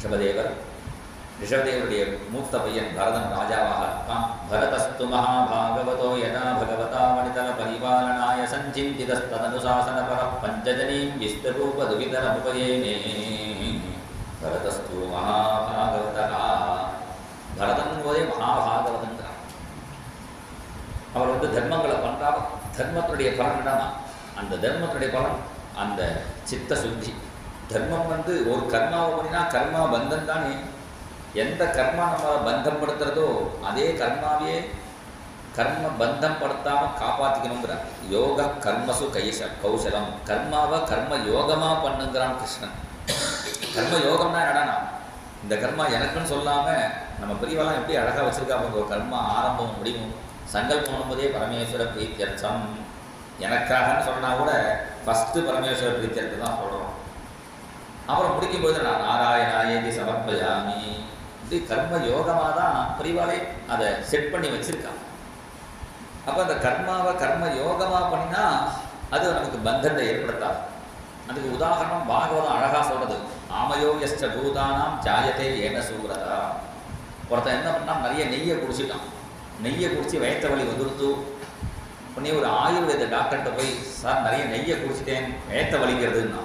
ரிஷபதேவர். ரிஷபதேவருடைய மூத்த பையன் பரதன் ராஜாவாக இருக்கான். பரதஸ்து மகாபாகவதோ யதா பகவதா வனிதர பரிபாலனாய சஞ்சிந்திதஸ்ததனுசாசனபர பஞ்சஜனீம் விஸ்வரூப துவிதரமுபயேமே. பரதஸ்து மகாபாகவதா. பரதன் போதே மகாபாகவதன்கிறான். அவர் தர்மங்களை பண்ணுறார். தர்மத்துடைய பலன் என்னன்னா, அந்த தர்மத்துடைய பலன் அந்த சித்த சுத்தி. தர்மம் ஒரு கர்மாவை பண்ணினா கர்மா பந்தம் தானே. எந்த கர்மா நம்ம பந்தப்படுத்துறதோ அதே கர்மாவே கர்ம பந்தம் படுத்தாமல் காப்பாற்றிக்கணுங்கிறார். யோக கர்மசு கௌசலம். கர்மாவை கர்ம யோகமாக பண்ணுங்கிறான் கிருஷ்ணன். கர்ம யோகம்னா என்னன்னா, இந்த கர்மா எனக்குன்னு சொல்லாமல் நம்ம பெரியவெல்லாம் எப்படி அழகாக வச்சுருக்காங்க. ஒரு கர்மா ஆரம்பம் முடிவும் சங்கல்பம் பண்ணும்போதே பரமேஸ்வர பிரீத்தியர்த்தம். எனக்காகன்னு சொன்னால் கூட ஃபஸ்ட்டு பரமேஸ்வர பிரீத்தியர்த்தம் தான் சொல்கிறோம். அப்புறம் முடிக்கும்போது நான் நாராயணாயேதி சமர்ப்பயாமி. இது கர்ம யோகமாக தான் பெரியவாளே அதை செட் பண்ணி வச்சுருக்காங்க. அப்போ அந்த கர்மாவை கர்ம யோகமாக பண்ணினா அது நமக்கு பந்தத்தை ஏற்படுத்தாது. அதுக்கு உதாரணம் பாகவதம் அழகாக சொல்கிறது. ஆமயோ எஸ்ட பூதானாம் ஜாயத்தே ஏன சூரதா. ஒருத்தன் என்ன பண்ணால் நிறைய நெய்யை குடிச்சிட்டான். நெய்யை குடித்து வயத்த வலி வந்துடுத்து. உடனே ஒரு ஆயுர்வேத டாக்டர்கிட்ட போய், சார் நிறைய நெய்யை குடிச்சிட்டேன் வயத்த வலிக்கிறதுன்னா.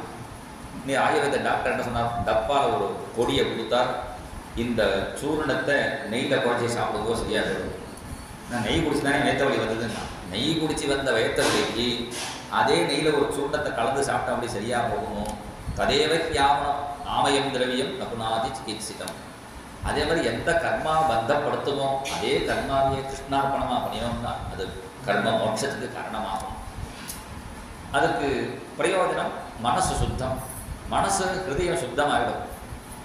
நீ ஆயுர்வேத டாக்டர் என்ன சொன்னார், டப்பாவில் ஒரு கொடியை கொடுத்தார். இந்த சூர்ணத்தை நெய்யில் குழச்சி சாப்பிடுவோ சரியாது. நான் நெய் குடிச்சு தானே வயத்த வலி வந்ததுன்னா, நெய் குடிச்சு வந்த வயத்த வலிக்கு அதே நெய்யில் ஒரு சூர்ணத்தை கலந்து சாப்பிட்டா அப்படி சரியாக போகணும். ததேவ தியாவனம் ஆமயம் திரவியம் நகுநாதி சிகித்சிதம். அதே மாதிரி எந்த கர்மா பந்தப்படுத்துமோ அதே கர்மாவையே கிருஷ்ணார்ப்பணமாக பண்ணினோம்னா அது கர்ம மோட்சத்துக்கு காரணமாகும். அதுக்கு பிரயோஜனம் மனசு சுத்தம். மனசு ஹிருதயம் சுத்தமாகிடும்.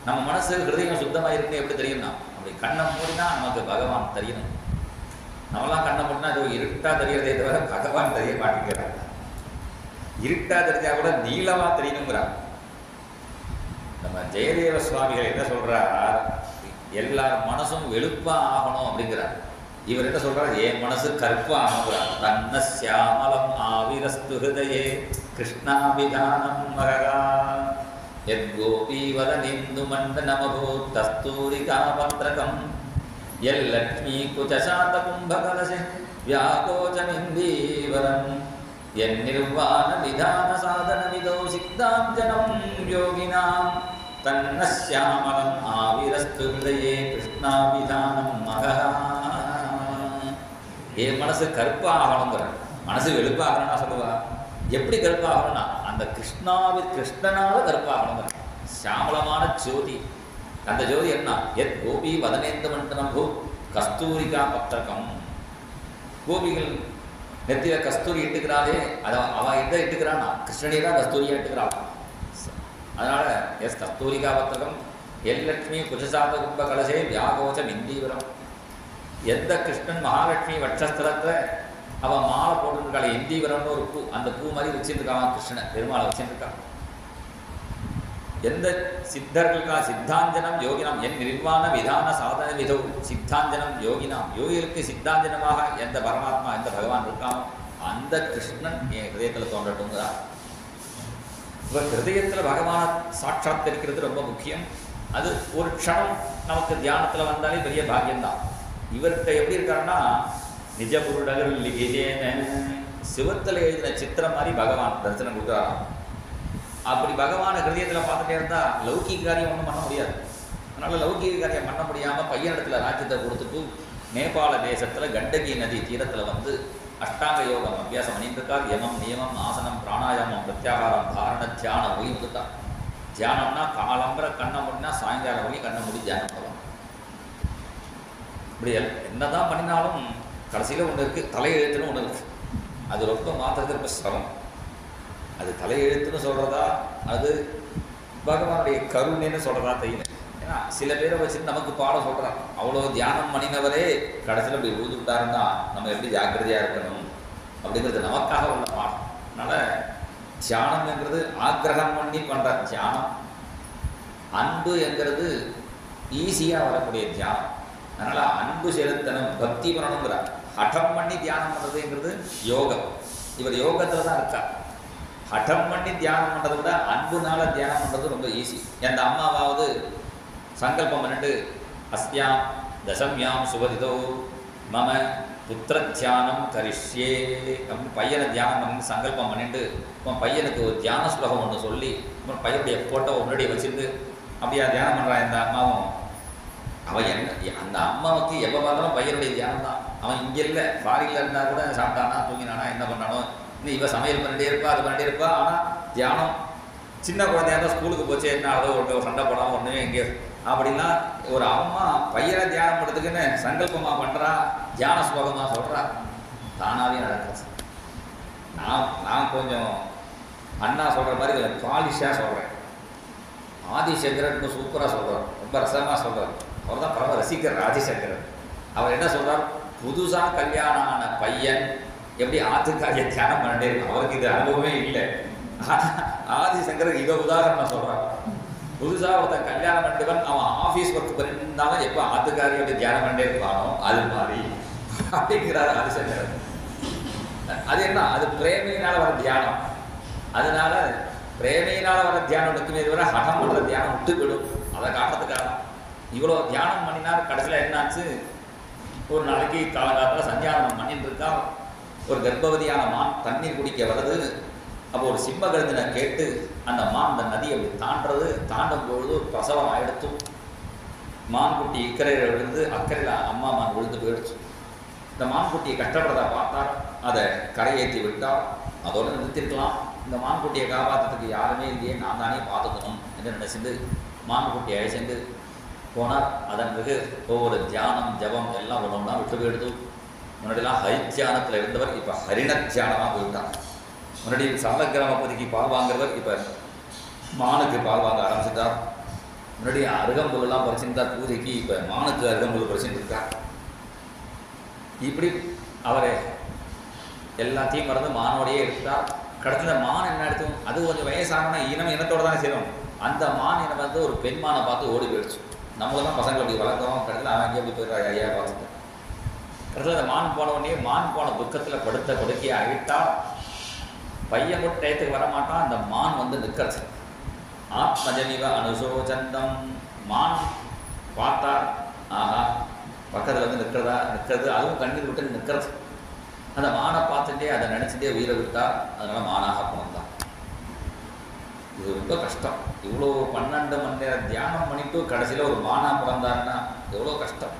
நம்ம மனசு ஹிருதயம் சுத்தமாக இருக்குன்னு எப்படி தெரியும்னா, அப்படி கண்ணை மூடினா நமக்கு பகவான் தெரியணும். நம்மளாம் கண்ணை மூடினா அது இருட்டாக தெரியறதே தவிர பகவான் தெரிய மாட்டேங்கிறாங்க. இருட்டாக தெரிஞ்சால் கூட நீளமாக தெரியணுங்கிறாங்க. நம்ம ஜெயதேவ சுவாமிகள் என்ன சொல்கிறார், எல்லார் மனசும் வெளுப்பாக ஆகணும் அப்படிங்கிறார். இவர் என்ன சொல்கிறார், என் மனசு கருப்பாக ஆகணுங்கிறார். தன்ன சியாமலம் ஆவிரஸ்து ஹிருதயே கிருஷ்ணாபிதானம் மகா எத் கோபி வதனிந்து மண்டனமபூ தஸ்தூரிகா பத்ரகம் எல் லக்ஷ்மி குஜசாத கும்பகலசி வியாகோஜமிந்தீவரம் என் நிர்வாண விதான சாதன விதோ சித்தாஞ்சனம் யோகினாம் தன்ன சியாமலம் ஆவிரஸ்து ஹிருதயே கிருஷ்ணாபிதானம் மகா. என் மனசு கருப்பாகணுங்கிறார். மனசு வெளுப்பாகணும்னா சொல்லுவா. எப்படி கருப்பாகணும்னா அந்த கிருஷ்ணனால கருப்பாகணுங்கிற சியாமலமான ஜோதி. அந்த ஜோதி என்ன, எத் கோபி வதனேந்த மண்டனம் பூ கஸ்தூரிகா பத்திரகம். கோபிகள் நெத்தியில கஸ்தூரி இட்டுக்கிறாளே, அதை அவன் எதை இட்டுக்கிறான்னா கிருஷ்ணனே தான் கஸ்தூரியா இட்டுக்கிறாள். அதனால எஸ் கஸ்தூரிகா பத்திரகம் எல் லட்சுமி குஜசாத கும்ப கலசே வியாகோச்சம் இந்தீவரம். எந்த கிருஷ்ணன் மகாலட்சுமி வட்சஸ்தலத்தில் அவன் மாலை போட்டுருக்காள். இந்தீவரம்னு ஒரு பூ, அந்த பூ மாதிரி வச்சுருக்கான் கிருஷ்ணன் பெருமாளை வச்சுருக்கான். எந்த சித்தர்களுக்கா சித்தாஞ்சனம் யோகினாம் என் நிர்வாண விதான சாதன விதோ சித்தாஞ்சனம் யோகினாம். யோகிகளுக்கு சித்தாஞ்சனமாக எந்த பரமாத்மா எந்த பகவான் இருக்கானோ அந்த கிருஷ்ணன் என் ஹிருதயத்தில் தோன்றட்டுங்கிறார். இப்போ ஹிருதயத்தில் பகவானை சாட்சாத்கரிக்கிறது ரொம்ப முக்கியம். அது ஒரு க்ஷணம் நமக்கு தியானத்தில் வந்தாலே பெரிய பாக்கியம்தான். இவர்கிட்ட எப்படி இருக்காருன்னா, நிஜ புருடகர் லிகிதேன சிவத்தில் எழுதின சித்திரம் மாதிரி பகவான் தரிசனம் கொடுக்குறாராம். அப்படி பகவானை ஹிருதயத்தில் பார்த்துட்டே இருந்தால் லௌகிக காரியம் ஒன்றும் பண்ண முடியாது. அதனால் லௌகிக காரியம் பண்ண முடியாமல் பையனிடத்தில் ராஜ்யத்தை கொடுத்துட்டு நேபாள தேசத்தில் கண்டகி நதி தீரத்தில் அஷ்டாங்க யோகம் அபியாசம் பண்ணிட்டுருக்கார். யமம் நியமம் ஆசனம் பிராணாயாமம் பிரத்யாகாரம் தாரண தியானம் ஓய்வுதான். தியானம்னா காலம்பர கண்ணை முடினா சாயங்காலம் வரைக்கும் கண்ணை முடி தியானம் பண்ணலாம். இப்படி என்னதான் பண்ணினாலும் கடைசியில் ஒன்று இருக்குது, தலையெழுத்துன்னு ஒன்று இருக்குது. அது ரொம்ப மாற்றுறது ரொம்ப சிரமம். அது தலையெழுத்துன்னு சொல்கிறதா அது பகவானுடைய கருணைன்னு சொல்கிறதா தெரியல. ஏன்னா சில பேரை வச்சுட்டு நமக்கு பாடம் சொல்கிறாங்க. அவ்வளோ தியானம் பண்ணினவரே கடைசியில் இப்படி விழுந்துட்டாருன்னா நம்ம எப்படி ஜாக்கிரதையாக இருக்கணும் அப்படிங்கிறது நமக்காக உள்ள பாடம். அதனால் தியானம்ங்கிறது ஆக்கிரகம் பண்ணி பண்ணுற தியானம். அன்பு என்கிறது ஈஸியாக வரக்கூடிய தியானம். அதனால் அன்பு செலுத்தணும் பக்தி பண்ணணுங்கிறார். ஹடம் பண்ணி தியானம் பண்ணுறதுங்கிறது யோகம். இவர் யோகத்தில் தான் இருக்கார். ஹடம் பண்ணி தியானம் பண்ணுறதை விட அன்புனால தியானம் பண்ணுறது ரொம்ப ஈஸி. எந்த அம்மாவாவது சங்கல்பம் பண்ணிட்டு அஸ்யாம் தசம்யாம் சுபதிதோ மம புத்திர தியானம் கரிஷ்யே அப்படின்னு பையனை தியானம் பண்ணி சங்கல்பம் பண்ணிட்டு அப்புறம் பையனுக்கு ஒரு தியான ஸ்லோகம் ஒன்று சொல்லி அப்புறம் பையனுடைய ஃபோட்டோ முன்னாடி வச்சுருந்து அப்படியா தியானம் பண்ணுறான் இந்த அம்மாவும். அவன் என்ன அந்த அம்மாவுக்கு எப்போ பார்த்தாலும் பையனுடைய தியானம் தான். அவன் இங்கே இல்லை, ஃபாரின்ல இருந்தால் கூட சாப்பிட்டானா தூங்கினானா என்ன பண்ணானோ, இன்னும் இவன் சமையல் பண்ணிட்டே இருப்பா அது பண்ணிட்டே இருப்பா. ஆனால் தியானம் சின்ன குழந்தையா தான் ஸ்கூலுக்கு போச்சு என்ன அதோ ஒரு சண்டை போடாமல் ஒன்றுமே எங்கேயோ அப்படின்னா ஒரு அம்மா பையனை தியானம் பண்ணுறதுக்குன்னு சங்கல்பமாக பண்ணுறா, தியான ஸ்லோகமாக சொல்கிறா, தானாகவே நடக்குது. நான் கொஞ்சம் அண்ணா சொல்கிற மாதிரி கொஞ்சம் பாலிஷாக சொல்கிறேன். ஆதிசங்கரன் சூப்பராக சொல்கிறார், ரொம்ப ரசமாக சொல்கிறார். அவர் தான் பரம ரசிகர் ஆதிசங்கரன். அவர் என்ன சொல்கிறார், புதுசாக கல்யாணம் ஆன பையன் எப்படி ஆத்துக்காரியை தியானம் பண்ணிட்டே இருக்கும். அவருக்கு இது அனுபவமே இல்லை. ஆதிசங்கரன் இதை உதாரணம் சொல்கிறார். புதுசாக ஒருத்தன் கல்யாணம் பண்ணிட்டவன் அவன் ஆஃபீஸ் ஒர்க் பண்ணியிருந்தாலும் எப்போ ஆத்துக்காரி அப்படி தியானம் பண்ணிட்டே இருப்பானோ அது மாதிரி அப்படிங்கிறார் ஆதிசங்கரன். அது என்ன, அது பிரேமையினால் வர தியானம். அதனால பிரேமையினால் வர தியானம் நிற்குமே தவிர ஹடம் பண்ணுற தியானம் விட்டு போயிடும். அதை காட்டுறதுக்காக இவ்வளோ தியானம் பண்ணினார். கடைசியில் என்னாச்சு, ஒரு நாளைக்கு காலகாலத்தில் சந்தியானம் பண்ணிட்டு இருக்கா. ஒரு கர்ப்பவதியான மான் தண்ணீர் குடிக்க வருது. அப்போ ஒரு சிம்ம கருதினை கேட்டு அந்த மான் அந்த நதியை அப்படி தாண்டுறது. தாண்டும் பொழுது ஒரு பிரசவம் ஆகிடுத்து. மான்குட்டி இக்கரையில் விழுந்து அக்கறையில் அம்மா மான் விழுந்து போயிடுச்சு. இந்த மான்குட்டியை கஷ்டப்படுறதை பார்த்தார், அதை கரையேற்றி விட்டார். அதோடு நிறுத்திருக்கலாம். இந்த மான்குட்டியை காப்பாற்றுறதுக்கு யாருமே இல்லையே, நான் தானே பார்த்துக்கணும் என்று நினைச்சிட்டு மான்குட்டியை அழைச்சிட்டு போனார். அதன் பிறகு ஒவ்வொரு தியானம் ஜபம் எல்லாம் ஒன்று ஒன்றா விட்டு போயிடுது. முன்னாடிலாம் ஹரித்தியானத்தில் இருந்தவர் இப்போ ஹரிண தியானமாக போயிட்டார். முன்னாடி சமக்கிராமப்பதிக்கு பால் வாங்குறவர் இப்போ மானுக்கு பால் வாங்க ஆரம்பிச்சிட்டார். முன்னாடி அருகம்புல்லாம் பறிச்சுட்டார் பூஜைக்கு, இப்போ மானுக்கு அருகம்புல் பறிச்சுட்டு இருக்கார். இப்படி அவரை எல்லாத்தையும் மறந்து மானோடையே எடுத்தார். கடைசியில் மான் என்ன எடுத்தோம், அது கொஞ்சம் வயசான இனத்தோடு தானே செய்யணும். அந்த மான் இனம் வந்து ஒரு பெண் மானை பார்த்து ஓடி போயிடுச்சு. நம்மளும் தான் பசங்களை அப்படி வளர்க்குறோம். கடைசியில் அவன் எங்கே அப்படி போயிடுறா ஐயா பார்த்துட்டு. கடைசியில் அந்த மான் போன உடனே மான் போன துக்கத்தில் படுத்த கொடுக்கியை அழித்தால் பையன் கூட டயத்துக்கு வரமாட்டான். அந்த மான் வந்து நிற்கிறது. ஆத்மஜனிவ அனுசோச்சந்தம். மான் பார்த்தா ஆஹா பக்கத்தில் வந்து நிற்கிறது. அதுவும் கண்ணீர் விட்டு நிற்கிறது. அந்த மானை பார்த்துட்டே அதை நினச்சிட்டே உயிரை விட்டார். அதனால் மானாக பிறந்தான். இது ரொம்ப கஷ்டம். இவ்வளோ 12 மணி நேரம் தியானம் பண்ணிட்டு கடைசியில் ஒரு மானா பிறந்தாருன்னா எவ்வளோ கஷ்டம்.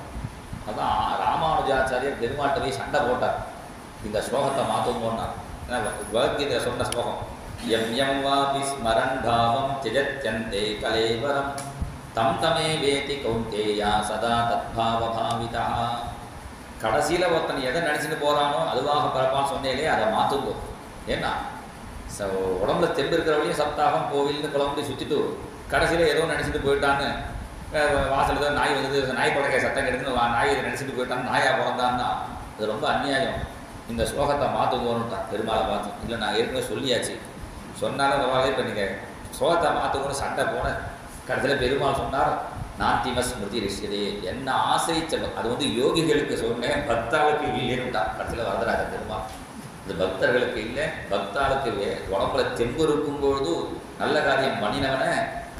அதான் ராமானுஜாச்சாரியர் பெருமாட்ட போய் சண்டை போட்டார், இந்த ஸ்லோகத்தை மாற்றுங்கன்னார். பகவத்கீதை சொன்ன ஸ்லோகம், எம் எம் வாபி ஸ்மரன் பாவம் திஜத்யந்தே கலேவரம் தம் தமே வேதி கௌந்தேயா சதா தத்பாவ பாவிதா. கடைசியில் ஒருத்தன் எதை நினச்சிட்டு போகிறானோ அதுவாக பிறப்பான்னு சொன்னேலே அதை மாற்றுங்கோ. ஏன்னா உடம்புல தெம்பு இருக்கிறவளையும் சப்தாகம் கோவில்னு குழம்பு சுற்றிட்டு கடைசியில் ஏதோ நினச்சிட்டு போயிட்டான்னு வாசல் ஏதோ நாய் வந்து நாய் கொடைக்காய் சத்தம் கெடுக்குன்னு நாய் இதை நினச்சிட்டு போயிட்டான்னு நாயாக பிறந்தான்னா அது ரொம்ப அநியாயம். இந்த ஸ்லோகத்தை மாற்றுங்கோன்னுட்டான் பெருமாளை பார்த்து. இல்லை நான் ஏற்கனவே சொல்லியாச்சு, சொன்னாலும் பரவாயில்ல, இப்போ நீங்கள் ஸ்லோகத்தை மாற்றுங்கன்னு சண்டை போன கடைசியில் பெருமாள் சொன்னார், நாத்திம ஸ்மிருதி ரிஷியதே, என்ன ஆசைச்சலும். அது வந்து யோகிகளுக்கு சொன்னேன், பக்தாளுக்கு இல்லைன்னுட்டான் கடைசியில் வரதராஜ பெருமாள். இது பக்தர்களுக்கு இல்லை, பக்தாளுக்கு உடம்புல தெம்பு இருக்கும்பொழுது நல்ல காரியம் பண்ணினவனை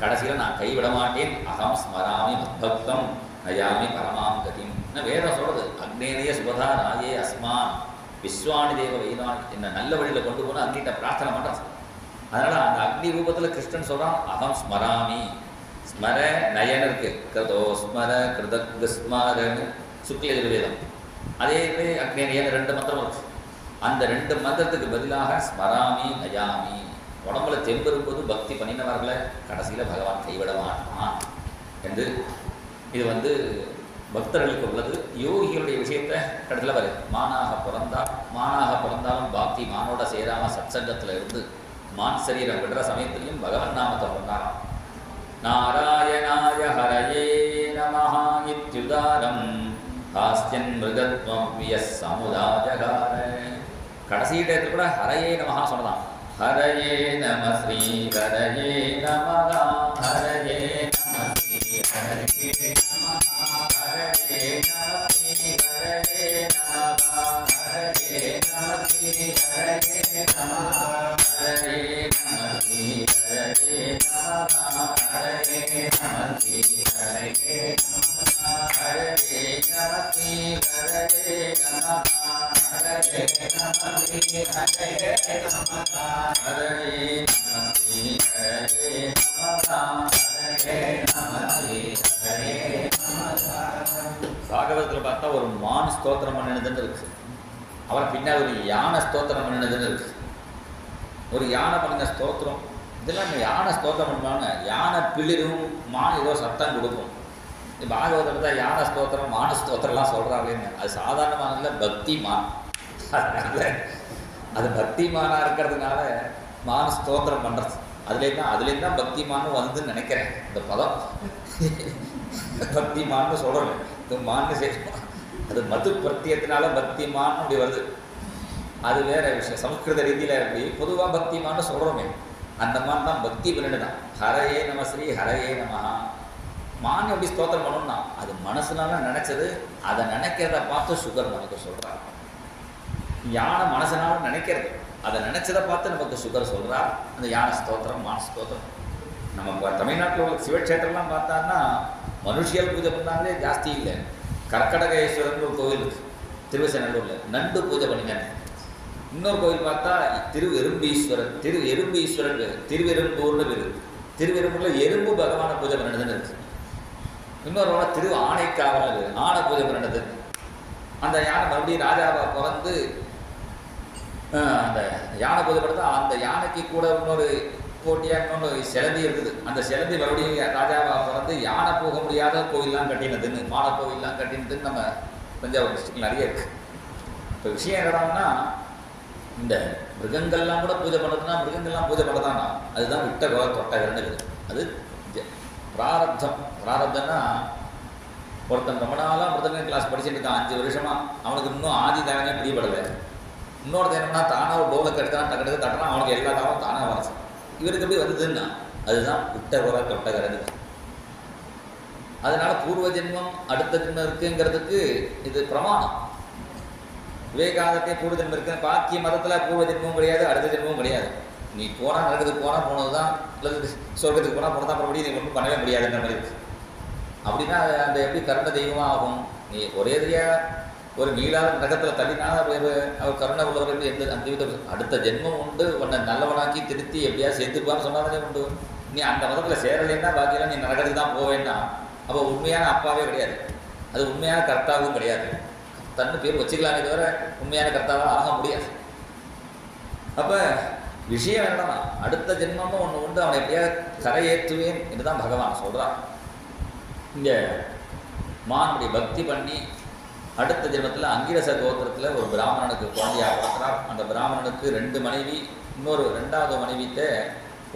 கடைசியில் நான் கைவிட மாட்டேன். அகம் ஸ்மராமி மத்பக்தம் நயாமி பரமாம் கதிம். இன்னும் வேதம் சொல்கிறது, அக்னேரிய சுபதா ராயே அஸ்மான் விஸ்வாணி தேவ வைதான். என்ன நல்ல வழியில் கொண்டு போனால் அக்னிகிட்ட பிரார்த்தனை பண்ணுறான். அதனால் அந்த அக்னி ரூபத்தில் கிருஷ்ணன் சொல்கிறான், அகம் ஸ்மராமி. ஸ்மர நயன் இருக்கு, கிருதோ ஸ்மர கிருதக் ஸ்மரன்னு சுக்ல எதிர்வேதம். அதே அக்னேயன் 2 மந்திரம் இருக்கு. அந்த 2 மந்திரத்துக்கு பதிலாக ஸ்மராமி நயாமி. உடம்புல தெம்பு இருக்கும்போது பக்தி பண்ணினவர்களை கடைசியில் பகவான் கைவிட மாட்டான் என்று இது வந்து பக்தர்களுக்கு உள்ளது. யோகிகளுடைய விஷயத்தை கடைசியில் வருது. மானாக பிறந்தாலும் பாக்தி மானோட சேராமல் சத்சங்கத்தில் இருந்து மான் சரீரம் விடுற சமயத்திலையும் பகவன் நாமத்தை கொண்டாராம். நாராயணாய ஹரயே நமஹ இத்யுதாரம் ஹாஸ்யன் மிருகத்வம் வியஸ் சமுதாஜகார. கடைசி இடத்துல கூட ஹரயே நமஹா சொன்னதான். ஹரயே நம ஸ்ரீ ஹரயே நமஹ ஹரயே நம ஸ்ரீ ஹரயே நமஹ ஹரயே நம ஸ்ரீ ஹரயே நமஹ ஹரயே நம ஸ்ரீ ஹரயே நமஹ ஹரயே நம ஸ்ரீ ஹரயே நமஹ ஹரயே நம ஸ்ரீ பாகவதத்தில் பார்த்தா ஒரு மான் ஸ்தோத்திரம் பண்ணினதுன்னு இருக்கு, அவன் பின்னாடி ஒரு யானை ஸ்தோத்திரம் பண்ணினதுன்னு இருக்கு. ஒரு யானை பண்ணின ஸ்தோத்திரம் இதெல்லாம் யானை ஸ்தோத்திரம் பண்ணுவாங்க. யானை பிளிரும், மான் ஏதோ சத்தம் கொடுக்கும். பாகவதத்தில் தான் யானை ஸ்தோத்திரம் மான ஸ்தோத்திரம்லாம் சொல்கிறாங்களேன்னு. அது சாதாரணமான பக்தி மான். அது பக்திமானாக இருக்கிறதுனால மான ஸ்தோத்திரம் பண்ணுறது. அதுலேருந்து தான் பக்திமான்னு வந்துன்னு நினைக்கிறேன். இந்த பதம் பக்திமான்னு சொல்கிறேன். இது மான்னு சேர்க்கணும். அது மது பிரத்தியத்தினால பக்திமான்னு அப்படி வருது. அது வேற விஷயம். சமஸ்கிருத ரீதியில் அப்படி பொதுவாக பக்திமான்னு சொல்கிறோமே, அந்த மான் தான் பக்தி பண்ணிட்டு தான். ஹரையே நம ஸ்ரீ ஹரையே நமஹா. மான் எப்படி ஸ்தோத்திரம் பண்ணணும்னா அது மனசுனால நினைச்சது, அதை நினைக்கிறத பார்த்து சுகர் நமக்கு சொல்கிறார். யானை மனசனால நினைக்கிறது, அதை நினைச்சதை பார்த்து நமக்கு சுகர் சொல்கிறா. அந்த யானை ஸ்தோத்திரம் மான ஸ்தோத்திரம். நம்ம தமிழ்நாட்டில் உள்ள சிவக்ஷேத்திரம்லாம் பார்த்தான்னா மனுஷியல் பூஜை பண்ணாலே ஜாஸ்தி இல்லை. கர்க்கடகேஸ்வரன் ஒரு கோவில் இருக்குது திருவசநல்லூரில், நண்டு பூஜை பண்ணிக்காங்க. இன்னொரு கோவில் பார்த்தா திருவெரும்பீஸ்வரன், திருவெரும்பூர்னு பேர். திருவெரும்பூரில் எறும்பு பகவானை பூஜை பண்ணினதுன்னு இருக்குது. இன்னொரு திரு ஆணைக்காவல், ஆணை பூஜை பண்ணினது. அந்த யானை மறுபடியும் ராஜாவை பிறந்து அந்த யானை பூஜை பண்ணா அந்த யானைக்கு கூட இன்னொரு போட்டியாக இன்னொன்று சிலந்தி இருக்குது. அந்த சிலந்தி மறுபடியும் ராஜாவாக பிறந்து யானை போக முடியாத கோவில்லாம் கட்டினதுன்னு, மான கோவில்லாம் கட்டினதுன்னு நம்ம தஞ்சாவூர் டிஸ்ட்ரிக்ட் நிறைய இருக்குது. இப்போ விஷயம் என்னடான்னா, இந்த மிருகங்கள்லாம் கூட பூஜை பண்ணுறதுனா மிருகங்கள்லாம் பூஜை பண்ணுறதானா அதுதான் விட்ட குல தொட்டகரன்னு இருக்குது. அது பிராரப்தம். பிராரப்தம்னா ஒருத்தன் ரொம்ப நாளாக மிருதங்க கிளாஸ் படிச்சுட்டு இருக்கான் 5 வருஷமாக, அவனுக்கு இன்னும் ஆதி தானே பிடிபடலை. இன்னொருத்தன் என்னன்னா தானாக ஒரு டோலுக்கு எடுத்தான், டக்கு தட்டினா அவனுக்கு எல்லா தாவும் தானாக வரச்சு. இவருக்கு எப்படி வந்ததுன்னா அதுதான் விட்ட குல தொட்டகரன்னு. அதனால பூர்வ ஜென்மம் அடுத்த ஜென்மம் இருக்குங்கிறதுக்கு இது பிரமாணம். விவேகாதத்தை பூர்வ ஜென்மம் இருக்கு. பாக்கிய மதத்தில் பூர்வ ஜென்மமும் கிடையாது, அடுத்த ஜென்மமும் கிடையாது. நீ போனால் நரகத்துக்கு போனால் போனது தான், அல்லது சொர்க்கத்துக்கு போனால் போனதான், மறுபடியும் நீ ஒன்றும் பண்ணவே முடியாதுன்ற மாதிரி இருக்குது. அப்படின்னா அந்த எப்படி கருண தெய்வமாக ஆகும்? நீ ஒரே தெரியாக ஒரு மீளாத நரகத்தில் தள்ளினாலும் அவர் கருணை உள்ளவர்கள் எந்த அந்த அடுத்த ஜென்மம் உண்டு, உன்னை நல்லவனாக்கி திருத்தி எப்படியா சேர்த்துப்பான்னு சொன்னாலே உண்டு. நீ அந்த மதத்தில் சேரலைன்னா பாக்கியெல்லாம் நீ நரகத்துக்கு தான் போவேன்னா அப்போ உண்மையான அப்பாவே கிடையாது, அது உண்மையான கர்த்தாவும் கிடையாது. தன்னு பேர் வச்சுக்கலாமே தவிர உண்மையான கர்த்தாவாக ஆக முடியாது. அப்போ விஷயம் என்னன்னா அடுத்த ஜென்மமும் ஒன்று உண்டு, அவனை எப்படியா கரையேற்றுவேன் என்று தான் பகவான் சொல்கிறான். இங்கே மானுடைய பக்தி பண்ணி அடுத்த ஜென்மத்தில் அங்கிரச கோத்திரத்தில் ஒரு பிராமணனுக்கு குழந்தையாக பிறக்கிறார். அந்த பிராமணனுக்கு 2 மனைவி, இன்னொரு 2வது மனைவிட்ட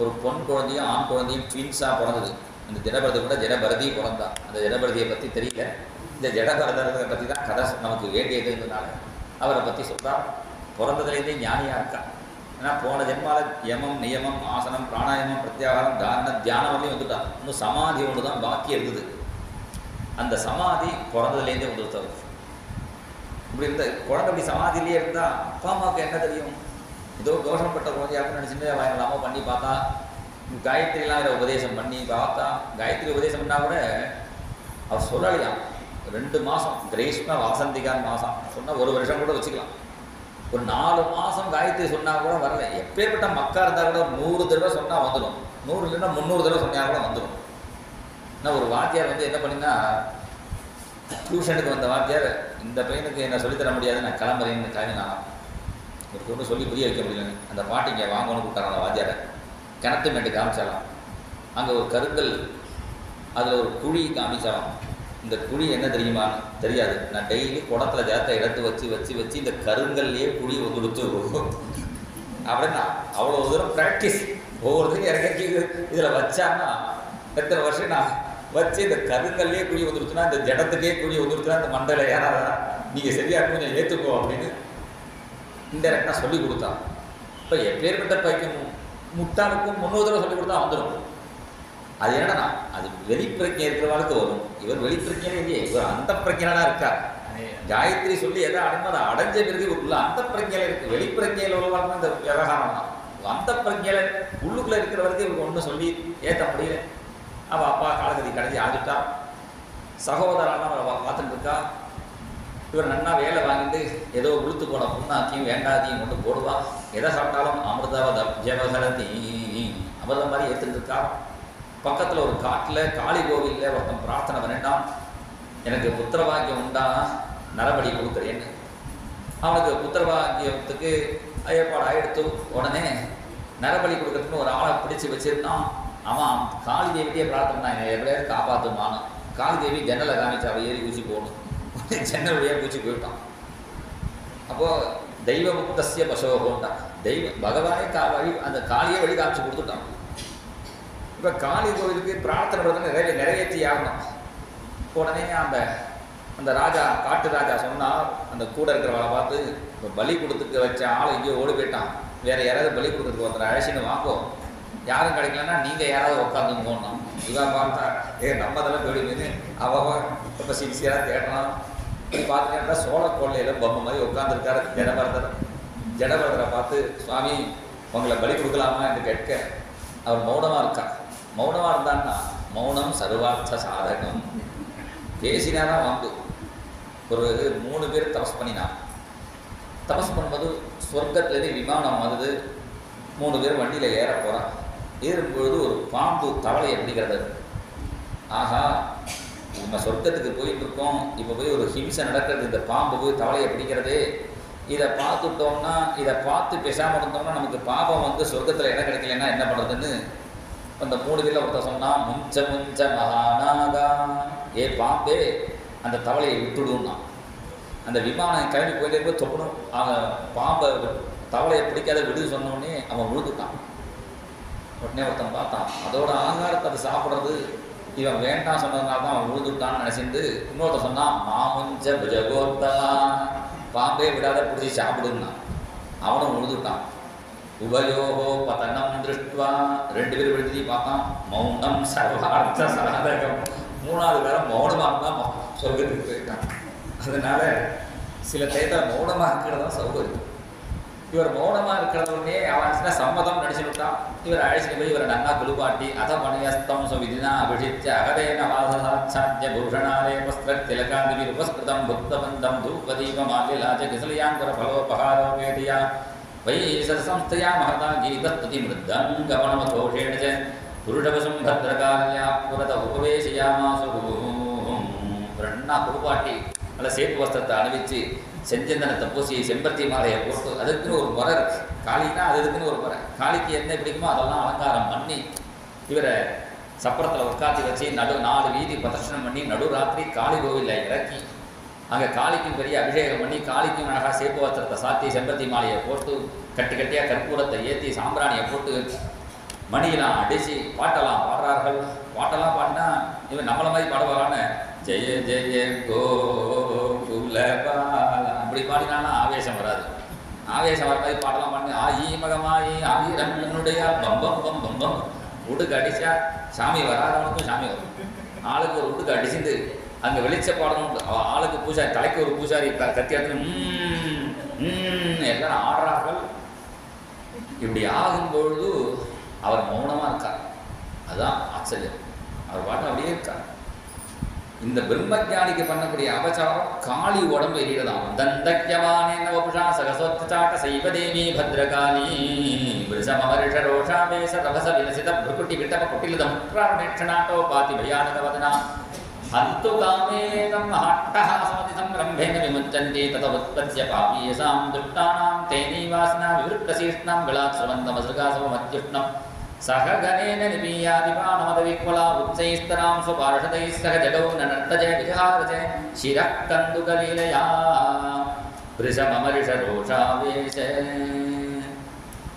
ஒரு பொன் குழந்தையும் ஆண் குழந்தையும் ட்வின்ஸாக பிறந்தது. இந்த ஜடபரதி கூட ஜடபரதி பிறந்தான். அந்த ஜடபரதியை பற்றி தெரியல. இந்த ஜடபரதரை பற்றி தான் கதை நமக்கு வேண்டியதுனால அவரை பற்றி சொல்கிறார். பிறந்ததுலேருந்தே ஞானியாக இருக்கான். ஏன்னா போன ஜென்மால யமம் நியமம் ஆசனம் பிராணாயாமம் பிரத்யாகாரம் தாரண தியானம் வரையும் வந்துட்டான். இன்னும் சமாதி ஒன்று தான் பாக்கி இருக்குது. அந்த சமாதி பிறந்ததுலேருந்தே வந்துருத்தவர். இப்படி இருந்த குழந்தை அப்படி சமாதியிலே இருந்தால் அப்பா அம்மாவுக்கு என்ன தெரியும்? ஏதோ தோஷப்பட்ட குழந்தையாக நினச்சிட்டு வாங்கலாமோ பண்ணி பார்த்தா, காயத்ரிலாம் வேறு உபதேசம் பண்ணி பார்த்தா, காயத்ரி உபதேசம் பண்ணால் கூட அவர் சொல்லலையாம். 2 மாதம் கிரீஷ்ம வாசந்திகான் மாதம் சொன்னால் 1 வருஷம் கூட வச்சுக்கலாம். ஒரு 4 மாதம் காயத்ரி சொன்னால் கூட வரல. எப்பேற்பட்ட மக்கா இருந்தால் கூட 100 தடவை சொன்னால் வந்துடும். 100 இல்லைன்னா 300 தடவை சொன்னால் கூட வந்துடும். ஆனால் ஒரு வாத்தியார் வந்து என்ன பண்ணினா, டியூஷனுக்கு வந்த வாத்தியார் இந்த பையனுக்கு என்ன சொல்லித்தர முடியாது, நான் கிளம்புறேன்னு கிளம்பினான். ஒரு ஒன்று சொல்லி புரிய வைக்க முடியலன்னு அந்த பாட்டிங்க வாங்கணும்னு கூப்பிட்டாங்க. அந்த வாத்தியாரை கிணத்து மேட்டு காமிச்சாலாம். அங்கே ஒரு கருங்கல், அதில் ஒரு குழி காமிச்சாலாம். இந்த குழி என்ன தெரியுமா? தெரியாது. நான் டெய்லி குடத்தில் ஜலத்தை எடுத்து வச்சு வச்சு வச்சு இந்த கருங்கல்லையே குழி கொடுத்து அப்படின்னா அவ்வளோ தூரம் ப்ராக்டிஸ். ஒவ்வொருத்தையும் இறக்கி இதில் வச்சான்னா எத்தனை வருஷம் நான் வச்சு இந்த கருங்கல்லையே குழி வந்துருச்சுன்னா, இந்த ஜடத்துக்கே குழி வந்துருச்சுன்னா, இந்த மண்டல யாராவது நீங்கள் சரியாக கொஞ்சம் ஏற்றுக்கோ அப்படின்னு இன்டெரக்டாக சொல்லி கொடுத்தான். இப்போ எப்பேற்பட்ட பைக்கும் முட்டாளுக்கும் 300 தடவை சொல்லி கொடுத்தா வந்துடும். அது என்னன்னா அது வெளிப்பிரஜை இருக்கிறவங்களுக்கு வரும். இவர் வெளிப்பிரஜையே இல்லையே, இவர் அந்த பிரஜையாக இருக்கார். காயத்ரி சொல்லி எதை அடைமோ அதை அடைஞ்ச பிறகு உள்ள அந்த பிரஜையில் இருக்குது. வெளிப்பிரஜையில் உள்ளவங்க இந்த விவகாரம் தான். அந்த பிரஜையில் உள்ளுக்குள்ளே இருக்கிறவருக்கு இவருக்கு ஒன்றும் சொல்லி ஏற்ற முடியல. அவள் அப்பா காலகதி கடைஞ்சி ஆகிட்டா. சகோதரெல்லாம் அவள் பார்த்துட்டு இருக்கா. இவர் நன்னா வேலை வாங்கிட்டு ஏதோ உளுத்து போன புண்ணாக்கியும் வேண்டாதையும் கொண்டு போடுவா. எதை சாப்பிட்டாலும் அமிர்தவதப்ஜவகரதி அமிர்தம் மாதிரி ஏற்றுட்டு இருக்கா. பக்கத்தில் ஒரு காட்டில் காளி கோவிலில் ஒருத்தன் பிரார்த்தனை பண்ணிட்டான், எனக்கு புத்திரபாக்கியம் உண்டானா நரபடி கொடுக்குறேன்னு. அவனுக்கு புத்திரபாக்கியத்துக்கு ஏற்பாடு ஆகிடுத்து. உடனே நரபலி கொடுக்கறதுன்னு ஒரு ஆளை பிடிச்சி வச்சிருந்தான். அவன் காளி தேவிட்டே பிரார்த்தனை பண்ணான், எப்படியாவது காப்பாற்றுமான்னு. காளி தேவி ஜன்னலை காமிச்சு அவள் ஏறி ஊசி போகணும். ஜன்னல் வழியாக பூச்சி போயிட்டான். அப்போது தெய்வமுக்தசிய பசோகோன்ட்டான். பகவானே வழி அந்த காளியை வழி காமிச்சு கொடுத்துட்டான். இப்போ காளி கோவிலுக்கு பிரார்த்தனை பண்ணுறது நிறைவேற்றி ஆகணும். உடனே அந்த ராஜா காட்டு ராஜா சொன்னால் அந்த கூட இருக்கிறவளை பார்த்து, இப்போ பலி கொடுத்துட்டு வச்ச ஆள் இங்கேயோ ஓடி போயிட்டான், வேறு யாராவது பலி கொடுத்துட்டு ஒருத்தர் அழைச்சின்னு வாங்கும், யாரும் கிடைக்கலன்னா நீங்கள் யாராவது உட்காந்து போகணும். இவன் பார்த்தா நம்ம அதெல்லாம் போயிடுன்னு அவன் ரொம்ப சின்சியராக தேடலாம். இப்படி பார்த்துட்டா சோழ கொள்ளையில் பொம்மை மாதிரி உட்காந்துருக்காரு ஜடபரதரை பார்த்து, சுவாமி உங்களை பலி கொடுக்கலாமா என்று கேட்க அவர் மௌனமாக இருக்கார். மௌனமாக இருந்தான்னா மௌனம் சர்வார்த்த சாதகம். பேசினாதான் வந்து ஒரு 3 பேர் தபஸ் பண்ணினான். தபஸ் பண்ணும்போது சொர்க்கத்துலேருந்து விமானம் வருது. 3 பேர் வண்டியில் ஏற போகிறான். ஏறும்பொழுது ஒரு பாம்பு தவளையை பிடிக்கிறது. ஆஹா, நம்ம சொர்க்கத்துக்கு போயிட்டு இருக்கோம், இப்போ போய் ஒரு ஹிம்சை நடக்கிறது, இந்த பாம்பு போய் தவளையை பிடிக்கிறது. இதை பார்த்துட்டோம்னா, இதை பார்த்து பேசாமல் இருந்தோம்னா நமக்கு பாபம் வந்து சொர்க்கத்தில் இடம் கிடைக்கலன்னா என்ன பண்ணுறதுன்னு அந்த 3 பேரில் ஒருத்தர் சொன்னால், முஞ்ச மகானாகா, ஏ பாம்பே அந்த தவளையை விட்டுடுன்னா. அந்த விமானம் கிளம்பி போயிட்டே போய் தொப்பணும். அவன் பாம்பை தவளையை பிடிக்காத விடு சொன்னோடனே அவன் விழுந்துட்டான். உடனே ஒருத்தன் பார்த்தான், அதோட ஆகாரத்தை அது சாப்பிட்றது இவன் வேண்டாம் சொன்னதுனால தான் அவன் விழுந்துட்டான்னு நினச்சிட்டு இன்னொருத்த சொன்னான், மாமுஞ்ச புஜகோத்தா, பாம்பே விடாத பிடிச்சி சாப்பிடுன்னா. அவனும் விழுந்துட்டான். உபயோகோ பதனம் திருஷ்டுவா, 2 பேர் விழுந்தி பார்த்தான். மௌனம் சர்வார்த்த சாதகம். 3வது பேரை மௌனமாக தான் சொர்க்கத்துக்கு போயிட்டான். அதனால சில தேர்தல் மௌனமாக இருக்கிறது தான் சௌகரியம். இவர் மௌனமாக இருக்கிறதே அவன் சம்மதம் நடிச்சுட்டான். இவர் அழைச்சிட்டு போய் இவரை நன்னா குழுப்பாட்டி, அத மணியஸ்தம் சுவிதினா அபிஷிச்ச அகதேன வாசாட்சாத்திய பூஷணாலே வஸ்திரத்திலகாந்தி உபஸ்கிருதம் புத்தபந்தம் தூபதீபமாலிலாஜ கிசலியாங்குர பலோபகாரோபேதியா வைசரசம்ஸ்தயா மகதா கீதஸ்துதி மிருத்தம் கவனமதோஷேண ச புருஷவசம் பத்ரகால்யா புரத உபவேசியாமாசு. நன்னா குழுப்பாட்டி நல்ல சேப்பு வஸ்திரத்தை அணிவிச்சு செஞ்சந்தனத்தை பூசி செம்பருத்தி மாலையை போட்டு, அதுக்குன்னு ஒரு முறை இருக்கு. காளின்னா அது இதுக்குன்னு ஒரு முறை. காளிக்கு என்ன பிடிக்குமோ அதெல்லாம் அலங்காரம் பண்ணி இவரை சப்பரத்தில் உட்காந்து வச்சு 4 வீதி பிரதட்சணம் பண்ணி நடுராத்திரி காளி கோவிலில் இறக்கி அங்கே காளிக்கும் பெரிய அபிஷேகம் பண்ணி காளிக்கும் அழகாக சேப்பு வஸ்திரத்தை சாத்தி செம்பருத்தி மாலையை போட்டு கட்டி கட்டியாக கற்பூரத்தை ஏற்றி சாம்பிராணியை போட்டு மணியெல்லாம் அடித்து பாட்டெல்லாம் பாடுறார்கள். பாட்டெல்லாம் பாடினா இவன் நம்மளை மாதிரி பாடுவாரான்னு ஜெய ஜெய கோகுலபால அப்படி பாடினாலும் ஆவேசம் வராது. ஆவேசம் வர மாதிரி பாட்டெல்லாம் பாடி ஆயி மகமாயி ஆயிரம் என்னுடைய பம்பம் பம் பம்பம் உடுக்கு அடித்தா சாமி வராதவனுக்கும் சாமி வரும். ஆளுக்கு ஒரு உடுக்கு அடிச்சுட்டு அங்கே வெளிச்ச பாடணும். ஆளுக்கு பூசாரி, தலைக்கு ஒரு பூசாரி கத்தி எடுத்து எல்லாரும் ஆடுறார்கள். இப்படி ஆகும்பொழுது அவர் மௌனமாக இருக்கார். அதுதான் ஆச்சரியம். அவர் பாட்டு அப்படியே இருக்கார். இந்த பிரம்மஜானிக்கு பண்ணக்கூடிய அபச்சாரம் காளி உடம்பு எரியறதாம். தந்தக்யவானேன வபுஷா சகசோத்சாட்ட சைவதேவி பத்ரகாளி விருஷமவர்ஷ ரோஷாவேச ரவச விலசித புருக்குட்டி விட்டப குட்டிலிதம் பிராணேட்சணாட்டோ பாதி பயானகவதனா அந்து காமேதம் அட்டஹாசமதி சம்ரம்பேன விமுஞ்சந்தி ததவுத்பத்ய பாபீயசாம் துஷ்டானாம் தேனீவாசனா விவருத்தசீஷ்ணம் விளாத்ஸ்ரவந்தமஸ்ருகாசவமத்யுஷ்ணம் சக கணேன நிபீயாதிபானமதவிக்வலா உச்சைஸ்தராம் சுபார்ஷதைः சக ஜடோ நனர்த்தஜே விஜாரஜே சிரக் கந்துகலீலயா ரிஷமமரிஷரோஷாவேஷ.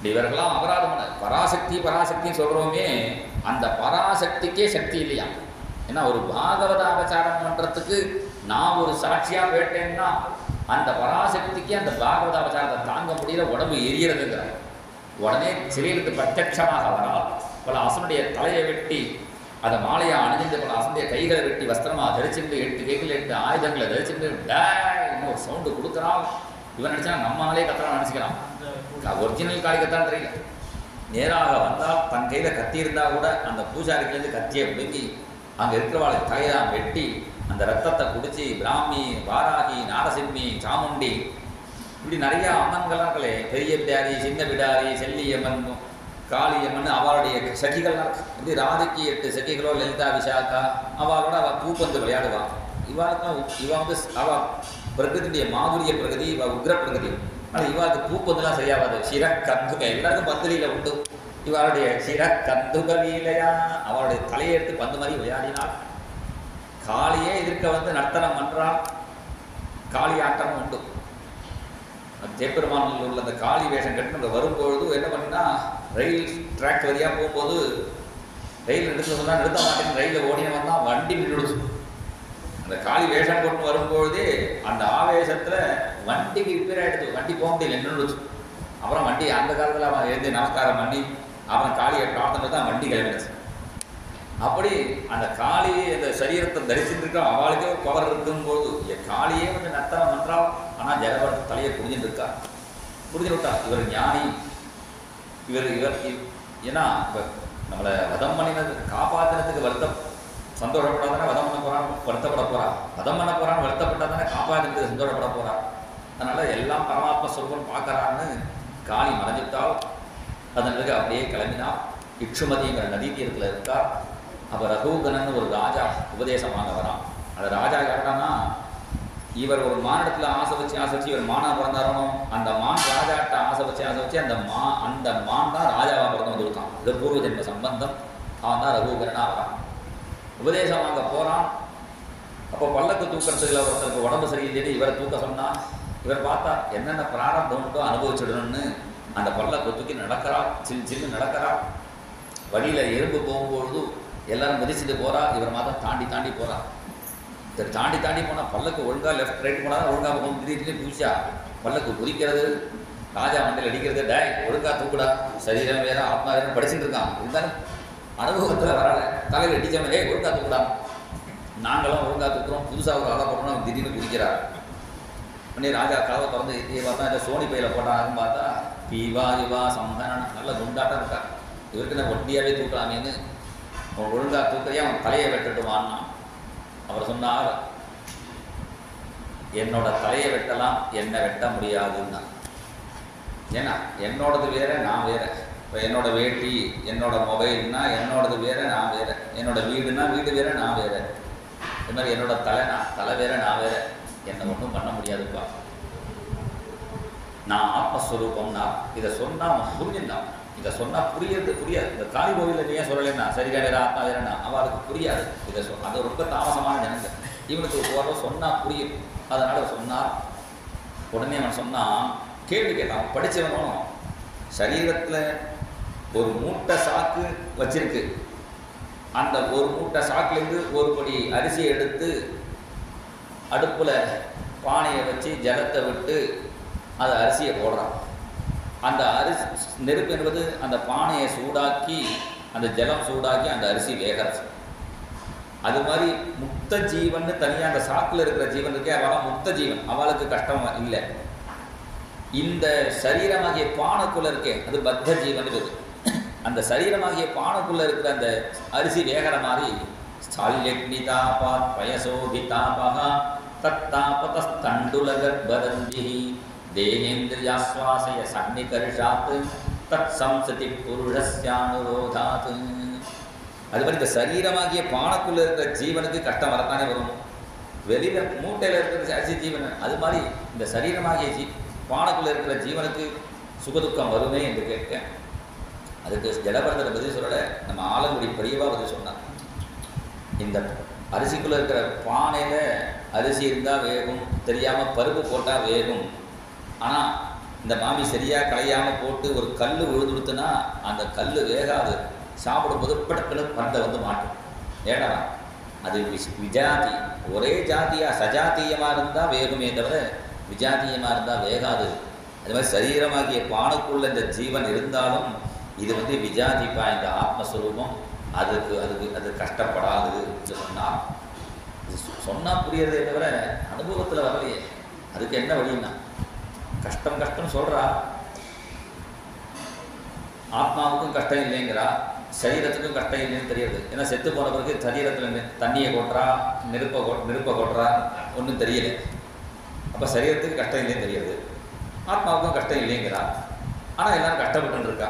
இவர்களாம் அபராதம் பண்ண பராசக்தி பராசக்தின்னு சொல்கிறோமே, அந்த பராசக்திக்கே சக்தி இல்லையா? ஏன்னா ஒரு பாகவத அபச்சாரம் பண்ணுறதுக்கு நான் ஒரு சாட்சியாக போயிட்டேன்னா அந்த பராசக்திக்கு அந்த பாகவத அபச்சாரத்தை தாங்க முடியல, உடம்பு எரியறதுங்கிறார். உடனே சிறையிலிருந்து பிரத்யட்சமாக வரால் பல அசனுடைய தலையை வெட்டி அதை மாலையை அணிஞ்சிட்டு பல அசனுடைய கைகளை வெட்டி வஸ்திரமாக தரிச்சுட்டு 8 கைகள் 8 ஆயுதங்களை தரிச்சுட்டு இன்னும் ஒரு சவுண்டு கொடுக்குறான். இவன் நினச்சா நம்ம ஆளே கத்துறான் நினச்சிக்கிறான். ஒரிஜினல் காளி கத்தான் தெரியல. நேராக வந்தால் தன் கையில் கத்தி இருந்தால் கூட அந்த பூஜாரிக்கிலேருந்து கத்தியை பிடுங்கி அங்கே இருக்கிறவாளை தலையெல்லாம் வெட்டி அந்த ரத்தத்தை குடிச்சு பிராமி, வாராகி, நாரசிம்மி, சாமுண்டி இப்படி நிறையா அம்மன்களாங்களே, பெரிய பிடாரி, சின்ன பிடாரி, செல்லியம்மன், காளியம்மன், அவளுடைய சகிகள்லாம் இப்படி ராதைக்கு 8 சகிகளோ, லலிதா, விசாகா, அவளோட அவள் பூப்பந்து விளையாடுவாள். இவாளுக்கும் இவள் வந்து அவள் பிரகிருதியுடைய மாதுரிய பிரகதி, இவள் உக்ர பிரகதி. ஆனால் இவாளுக்கு பூப்பந்துலாம் சரியாகாது. சிர கந்துக எல்லாருக்கும் பந்துலியில் உண்டு. இவளுடைய சிர கந்துக வீலையா அவளுடைய தலையை எடுத்து பந்து மாதிரி விளையாடினாள். காளியே எதிர்க்க வந்து நர்த்தனம் பண்ணுறாள். காளி ஆட்டமும் உண்டு. ஜெயபெருமானில் உள்ள அந்த காளி வேஷம் கட்டி நம்ம வரும்பொழுது என்ன பண்ணினா, ரயில் ட்ராக் வழியாக போகும்போது ரயில் நிறுத்த சொன்னால் நிறுத்த மாட்டேன்னு ரயிலில் ஓடினவன் தான் வண்டி நின்றுடுச்சு. அந்த காளி வேஷம் கொண்டு வரும்பொழுதே அந்த ஆவேசத்தில் வண்டிக்கு ரிப்பேர் ஆகிடுது. வண்டி போக முடியல, நின்றுடுச்சு. அப்புறம் வண்டி அந்த காலத்தில் அவன் எழுந்து நமஸ்காரம் பண்ணி அவன் காளியை பிரார்த்தனை தான் வண்டி கிளம்பிடுச்சு. அப்படி அந்த காளியை அந்த சரீரத்தை தரிசிட்டு இருக்கா, அவளுக்கே ஒரு பவர் இருக்கும்போது காளியே வந்து நர்த்தனம் பண்ணுறாள். ஆனால் ஜெகபரத தலையை புரிஞ்சுட்டு இருக்கா, புரிஞ்சு விட்டா இவர் ஞானி, இவர் ஏன்னா இப்போ நம்மளை வதம் பண்ணினது காப்பாற்றினதுக்கு சந்தோஷப்படாதானே வதம் பண்ண போகிறான், வருத்தப்பட போகிறான். வதம் பண்ண போகிறான்னு வருத்தப்பட்டா தானே காப்பாற்றினதுக்கு சந்தோஷப்பட போகிறான். அதனால் எல்லாம் பரமாத்ம ஸ்வரூபம் பார்க்குறான்னு காளி மறைஞ்சிட்டால் அதனுக்கு அப்படியே கிளம்பினாள். இக்ஷுமதிங்கிற நதி தீரத்தில் இருக்கா. அப்போ ரகுகணன் ஒரு ராஜா உபதேசமாக வரான். அந்த ராஜா யாருன்னா, இவர் ஒரு மானிடத்தில் ஆசை வச்சு இவர் மானா பிறந்தாரணும். அந்த மான் ராஜாட்ட ஆசை வச்சு அந்த மான் தான் ராஜாவாக பிறந்து வந்துருக்கான். இது பூர்வ ஜென்ம சம்பந்தம். அவன் தான் ரகுகணனாக வரான். உபதேசம் வாங்க போகிறான். அப்போ பல்லக்கு தூக்கிறதுக்கு ஒருத்தருக்கு உடம்பு சரியில்லைன்னு இவரை தூக்க சொன்னான். இவர் பார்த்தா என்னென்ன பிராரம்பம் உண்டோ அனுபவிச்சிடணும்னு அந்த பல்லக்கு தூக்கி நடக்கிறாள். சின்ன நடக்கிறாள். வழியில் எறும்பு போகும்பொழுது எல்லாரும் மிதிச்சுட்டு போகிறா. இவர் மாதம் தாண்டி போகிறா. இவர் தாண்டி போனால் பல்லக்கு ஒழுங்காக லெஃப்ட் ரைட் போனால் ஒழுங்காக போகும். திடீர்னு பூச்சா பல்லக்கு குதிக்கிறது, ராஜா மண்டையில் அடிக்கிறது. டே ஒழுங்காக தூக்குடா, சரீரம் வேற ஆத்மா வேறு படிச்சுட்டு இருக்கான். இருந்தாலும் அனுபவத்தில் வரல. தலையில் அடித்தவனே ஒழுங்காக தூக்குடா, நாங்களும் ஒழுங்காக தூக்குறோம். புதுசாக ஒரு ஆளாக போட்டோம்னா அவன் திடீர்னு குதிக்கிறார். உடனே ராஜா கதவை திறந்து பார்த்தா இந்த சோனி பையில் போட்டாங்கன்னு பார்த்தா இவா சம்ஹரணம் நல்ல குண்டாட்டம் இருக்கா. இவருக்கு நான் ஒட்டியாவே தூக்கலாமேன்னு அவன் ஒழுங்காக தூக்கிறியா அவன் தலையை வெட்டட்டுமான்னா அவர் சொன்னார், என்னோட தலையை வெட்டலாம், என்னை வெட்ட முடியாதுன்னா. ஏன்னா என்னோடது வேற, நான் வேற. இப்போ என்னோட வேட்டி, என்னோட மொபைல்னா என்னோடது வேற, நான் வேற. என்னோட வீடுனா வீடு வேற, நான் வேற. இது மாதிரி என்னோட தலை வேற, நான் வேற. என்னை ஒன்றும் பண்ண முடியாதுப்பா. நான் ஆத்மஸ்வரூபம்னா இதை சொன்னால் அவன் புரிஞ்சுட்டான். இதை சொன்னால் புரியாது. இந்த காளி கோவிலில் ஏன் சொல்லலைன்னா சரியா வேற ஆத்மா வேறன்னா அவளுக்கு புரியாது. இதை அது ரொம்ப தாமசமான ஜனங்க. இவனுக்கு ஓரளவு சொன்னால் புரியும். அதனால் சொன்னார். உடனே அவன் சொன்னான், கேள்வி கேட்டான். படித்தவனும் சரீரத்தில் ஒரு மூட்டை சாக்கு வச்சிருக்கு. அந்த ஒரு மூட்டை சாக்குலேருந்து ஒரு படி அரிசியை எடுத்து அடுப்பில் பானையை வச்சு ஜலத்தை விட்டு அதை அரிசியை போடுறான். அந்த அரிசி நெருப்பு என்பது அந்த பானையை சூடாக்கி அந்த ஜலம் சூடாக்கி அந்த அரிசி வேகிறது. அது மாதிரி முக்த ஜீவன் தனியாக அந்த சாக்கில் இருக்கிற ஜீவன் இருக்கே, அவள் முக்த ஜீவன், அவளுக்கு கஷ்டம் இல்லை. இந்த சரீரமாகிய பானைக்குள்ளே இருக்கே அது பத்த ஜீவன் இருக்குது. அந்த சரீரமாகிய பானைக்குள்ளே இருக்கிற அந்த அரிசி வேகிற மாதிரி ஸ்தால்யக்னிதாபாத் பயசோபிதாபா தத்தாபதஸ்தண்டுலகர்பரந்தி தேகேந்திரியாஸ்வாசய சன்னிகர்ஷாத் தத் சம்சதி புருஷஸ்யானுரோதாத். அது மாதிரி இந்த சரீரமாகிய பானைக்குள்ளே இருக்கிற ஜீவனுக்கு கஷ்டம் வரத்தானே வரும். வெளியில் மூட்டையில் இருக்கிற அரிசி ஜீவன், அது மாதிரி இந்த சரீரமாகிய பானைக்குள்ளே இருக்கிற ஜீவனுக்கு சுகதுக்கம் வருமே என்று கேட்க அதுக்கு ஜடபரதரை பதில் சொல்லலை, நம்ம ஆலங்குடி பெரியவா பதில் சொன்னார். இந்த அரிசிக்குள்ளே இருக்கிற பானையில் அரிசி இருந்தால் வேகும், தெரியாமல் பருப்பு போட்டால் வேகும். ஆனால் இந்த மாமி சரியாக களையாமல் போட்டு ஒரு கல் விழுதுடுத்துனா அந்த கல் வேகாது. சாப்பிடும்போது படக்குன்னு பண்டை வந்து மாட்டும். ஏடா அது விஜாதி. ஒரே ஜாதியாக சஜாத்தியமாக இருந்தால் வேகுமே தவிர விஜாத்தியமாக இருந்தால் வேகாது. அது மாதிரி சரீரமாகிய பானுக்குள்ள இந்த ஜீவன் இருந்தாலும் இது வந்து விஜாதிப்பா, இந்த ஆத்மஸ்வரூபம் அது கஷ்டப்படாது என்று சொன்னால் சொன்னால் புரியறதே தவிர அனுபவத்தில் வரலையே. அதுக்கு என்ன வழின்னா கஷ்டம் சொல்கிறா. ஆத்மாவுக்கும் கஷ்டம் இல்லைங்கிறா, சரீரத்துக்கும் கஷ்டம் இல்லைன்னு தெரியுது. ஏன்னா செத்து போன பிறகு சரீரத்தில் தண்ணியை கொட்டுறா, நெருப்பை கொட்டுறா, ஒன்றும் தெரியல. அப்போ சரீரத்துக்கு கஷ்டம் இல்லைன்னு தெரியாது, ஆத்மாவுக்கும் கஷ்டம் இல்லைங்கிறா. ஆனால் எல்லாரும் கஷ்டப்பட்டு இருக்கா.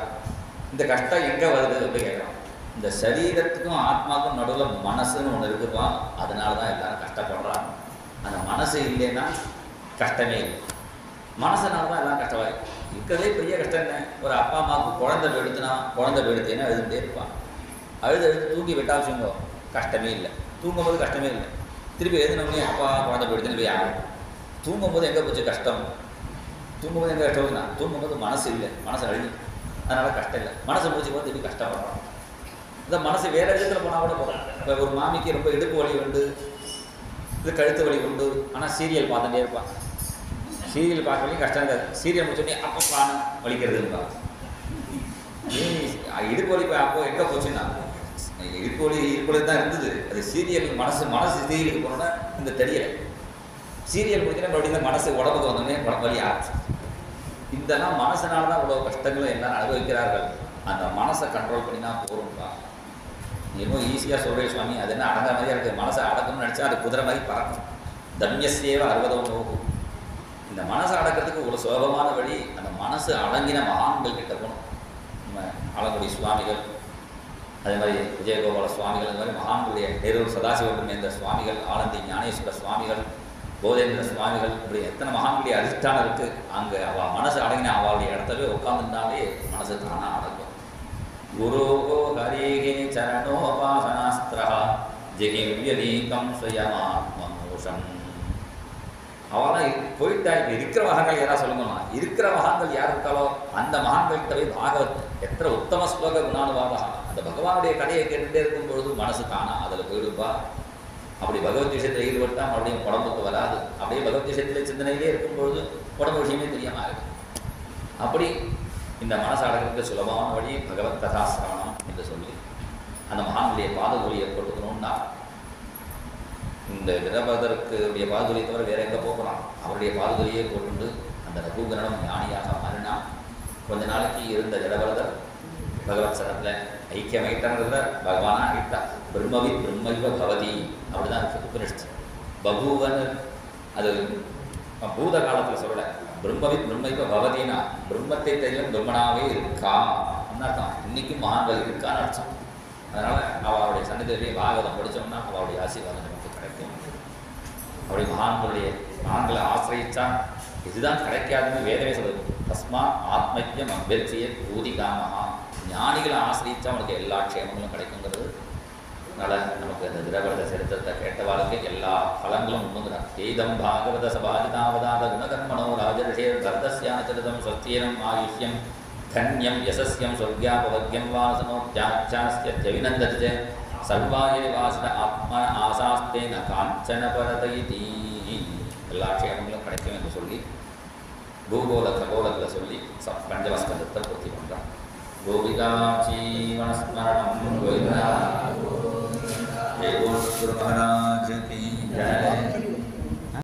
இந்த கஷ்டம் எங்கே வருது அப்படின்னு கேட்குறான். இந்த சரீரத்துக்கும் ஆத்மாவுக்கும் நடுவில் மனசுன்னு ஒன்று இருக்குப்பா, அதனால தான் எல்லாரும் கஷ்டப்படுறாங்க. அந்த மனசு இல்லைன்னா கஷ்டமே இல்லை. மனசனால தான் எல்லாம் கஷ்டமாயி இருக்கிறதே பெரிய கஷ்டம் என்ன? ஒரு அப்பா அம்மாவுக்கு குழந்தை போயிடுத்தேன்னா அழுதுகிட்டே இருப்பான். அழுது தூங்கி விட்டா வச்சுங்க கஷ்டமே இல்லை. தூங்கும்போது கஷ்டமே இல்லை. திருப்பி எழுதினோடனே அப்பா குழந்தை போயிடுதுன்னு போய் ஆகும். தூங்கும்போது எங்கே போச்சு கஷ்டம்? தூங்கும்போது எங்கே கஷ்டம்னா தூங்கும்போது மனசு இல்லை, மனசு அழுகி, அதனால் கஷ்டம் இல்லை. மனசை முடிச்சு போது திருப்பி கஷ்டப்படுறோம். இந்த மனசு வேறு இடத்துல போனால் கூட போகிறோம். இப்போ ஒரு மாமிக்கு ரொம்ப இடுப்பு வலி உண்டு, இது கழுத்து வலி உண்டு, ஆனால் சீரியல் பார்த்துட்டே இருப்பான். சீரியல் பார்க்கவே கஷ்டம் இருக்காது. சீரியல் முடிச்சோடனே அப்போ பானம் வலிக்கிறதுப்பா. இடுப்பு வலி அப்போ எங்கே போச்சுன்னா இடுப்பு வலி தான் இருந்தது. அது சீரியல் மனசு சீரியலுக்கு போனோன்னா இந்த தெரியலை. சீரியல் முடிச்சுன்னா மறுபடியும் மனசு உடம்புக்கு வந்தோடனே வலி ஆரம்பிச்சு. இதெல்லாம் மனசனால தான் இவ்வளோ கஷ்டங்களை எல்லாம் அனுபவிக்கிறார்கள். அந்த மனசை கண்ட்ரோல் பண்ணினா போகிறோம்ப்பா. இன்னும் ஈஸியாக சொல்கிறேன் சுவாமி, அது என்ன அடங்குற மாதிரியாக இருக்குது. மனசை அடக்கணும்னு நினச்சா அது குதிரை மாதிரி பறக்கும். தன்யசேவ 60 நோக்கும். இந்த மனசை அடக்கிறதுக்கு ஒரு சுலபமான வழி, அந்த மனசு அடங்கின மகான்கள் கிட்ட போகணும். நம்ம ஆலங்குடி சுவாமிகள், அதே மாதிரி விஜயகோபால சுவாமிகள், அந்த மாதிரி மகான்களுடைய நேரூர் சதாசிவபுரமேந்திர சுவாமிகள், ஆலந்தி ஞானேஸ்வர சுவாமிகள், போதேந்திர சுவாமிகள், இப்படி எத்தனை மகான்களுடைய அதிஷ்டானம் இருக்குது. அங்கே அவள் மனசு அடங்கின அவளுடைய இடத்தவே உட்காந்துருந்தாலே மனசு தானாக அடங்கும். குரோகோ ஹரேகே சரணோபாசனாஸ்திரா ஜெகிவ்யதீகம் ஸ்வயமாத்மமோஷம். அவெல்லாம் போயிட்டா. இப்போ இருக்கிற மகான்கள் யாராவது சொல்லுங்கம்மா, இருக்கிற மகான்கள் யார் இருக்காளோ அந்த மகான்கள்கிட்ட போய் பாகவத் எத்தனை உத்தம ஸ்லோக குணானுபாவா, அந்த பகவானுடைய கதையை கேட்டுகிட்டே இருக்கும்பொழுது மனசு தானா அதில் போயிடுப்பா. அப்படி பகவத் விஷயத்தில் ஈடுபட்டால் மறுபடியும் உடம்புக்கு வராது. அப்படியே பகவத் விஷயத்தில் சிந்தனையிலே இருக்கும்பொழுது உடம்பு விஷயமே தெரியாமல் இருக்கும். அப்படி இந்த மனசு அடக்கிறதுக்கு சுலபமான வழி பகவத் கதாசிரவணம் என்று சொல்லி அந்த மகான்களுடைய பாதகூலியை கொடுக்கணும்னா இந்த திரபதற்கு பாதுலியை தவிர வேற எங்கே போகலாம்? அவருடைய பாதுலியை கொண்டு அந்த ரகுகரணம் ஞானியாக மாறினா கொஞ்ச நாளைக்கு இருந்த ஜடபரதர் பகவத் சரத்தில் ஐக்கியமாயிட்டாங்கிறத பகவானா ஆகிட்டா. பிரம்மவித் பிரம்மைவ பவதி அப்படிதான் உபனிஷத்து. பபூவன் அது பூத காலத்தில் சொல்லலை. பிரம்மவித் பிரம்மைவ பவதினா பிரம்மத்தை தெரியும் பிரம்மனாவே இருக்கா அர்த்தம். இன்னைக்கும் மகான்கள் இருக்கான்னு அர்த்தம். அதனால் அவளுடைய சன்னிதியிலேயே பாகவதம் படித்தோம்னா அவளுடைய ஆசீர்வாதம் நமக்கு கிடைக்கும். அப்படி மகான்களை ஆசிரியிச்சா இதுதான் கிடைக்காதுன்னு வேதமே சொல்லுது. தஸ்மா ஆத்மஜம் அபியர்ச்சிய பூதிகாமஹா. ஞானிகளை ஆசிரியிச்சா அவனுக்கு எல்லா க்ஷேமங்களும் கிடைக்குங்கிறது. அதனால் நமக்கு இந்த திரவரத சரித்திரத்தை கேட்டவாளுக்கு எல்லா பலங்களும் உண்மைதான். ஏதம் பாகவத சபாதிதாவதாத குணகர்மணோ ராஜரிஷேர் பரதஸ்யானச்சரிதம் ஸ்வஸ்தீனம் ஆயுஷ்யம் தன்யம் யசஸ்யம் சொர்க்கியாபவர்க்கியம் வாசனோத்யாச்சாஸ்யவிநந்ததி சர்வாயே வாசன ஆத்மா ஆசாஸ்தேன காஞ்சன பரதைதி. எல்லா க்ஷேமங்களும் கிடைக்கும் என்று சொல்லி பூகோள ககோளத்தில் சொல்லி பஞ்சமஸ்கந்தத்தை பூர்த்தி பண்ணுறான். கோபிகா ஜீவனஸ்மரணம் கோவிந்தா. ஜெய் குரு மகாராஜ் கி ஜெய்.